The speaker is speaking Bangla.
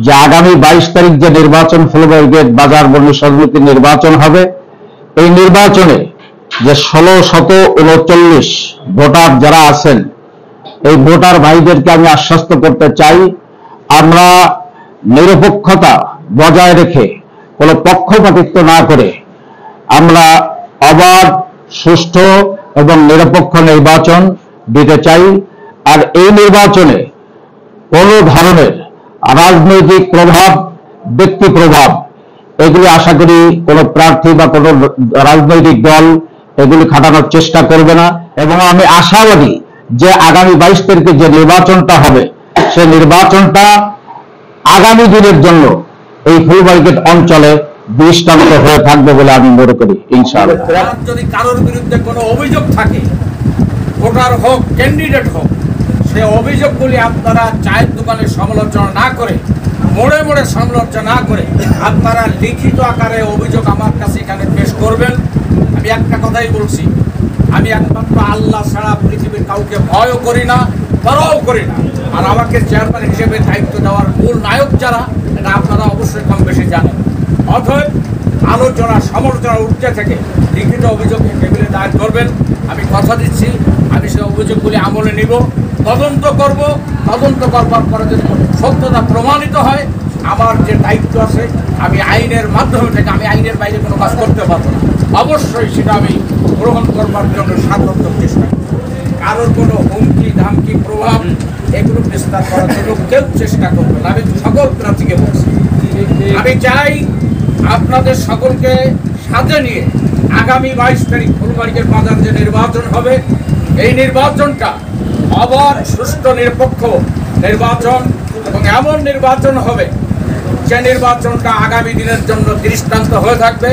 যে আগামী 22 তারিখ যে নির্বাচন ফুলবাড়ীগেট বাজার বণিক সমিতির নির্বাচন হবে, এই নির্বাচনে যে 1639 ভোটার যারা আছেন, এই ভোটার ভাইদেরকে আমি আশ্বস্ত করতে চাই, আমরা নিরপেক্ষতা বজায় রেখে কোনো পক্ষপাতিত্ব না করে আমরা অবাধ, সুষ্ঠু এবং নিরপেক্ষ নির্বাচন দিতে চাই। আর এই নির্বাচনে কোনো ধরনের রাজনৈতিক প্রভাব, ব্যক্তি প্রভাব, এগুলি আশা করি কোনো প্রার্থী বা কোনো রাজনৈতিক দল এগুলি খাটানোর চেষ্টা করবে না। এবং আমি আশাবাদী যে আগামী 22 তারিখে যে নির্বাচনটা হবে, সেই নির্বাচনটা আগামী দিনের জন্য এই ফুলবাড়ীগেট অঞ্চলে দৃষ্টান্ত হয়ে থাকবে বলে আমি মনে করি, ইনশাআল্লাহ। যদি কারোর বিরুদ্ধে কোনো অভিযোগ থাকে, ভোটার হোক, ক্যান্ডিডেট হোক, সে অভিযোগগুলি আপনারা চায়ের দোকানে সমালোচনা না করে, মোড়ে মোড়ে সমালোচনা না করে আপনারা লিখিত আকারে অভিযোগ আমার কাছে এখানে পেশ করবেন। আমি একটা কথাই বলছি, আমি একমাত্র আল্লাহ ছাড়া পৃথিবীর কাউকে ভয়ও করি না, পরও করি না। আর আমাকে চেয়ারম্যান হিসেবে দায়িত্ব দেওয়ার মূল নায়ক যারা, এটা আপনারা অবশ্যই কম বেশি জানেন। অতএব আলোচনা, সমালোচনা উঠতে থেকে লিখিত অভিযোগ টেবিলে দায়ের করবেন। আমি কথা দিচ্ছি, আমি সেই অভিযোগগুলি আমলে নিব, তদন্ত করব। তদন্ত করবার পরে যদি সত্যতা প্রমাণিত হয়, আমার যে দায়িত্ব আছে, আমি আইনের মাধ্যমে থেকে, আমি আইনের বাইরে কোনো কাজ করতে পারবো না, অবশ্যই সেটা আমি গ্রহণ করবার জন্য সার্বত্রিক চেষ্টা করব। কারোর কোনো হুমকি ধামকি প্রভাব এগুলো বিস্তার করার জন্য কেউ চেষ্টা করবে না। আমি সকল প্রার্থীকে বলছি, আমি চাই আপনাদের সকলকে সাথে নিয়ে আগামী 22 তারিখ ফুলবাড়ীগেট বাজার যে নির্বাচন হবে, এই নির্বাচনটা অবাধ, সুষ্ঠু, নিরপেক্ষ নির্বাচন এবং এমন নির্বাচন হবে যে নির্বাচনটা আগামী দিনের জন্য দৃষ্টান্ত হয়ে থাকবে।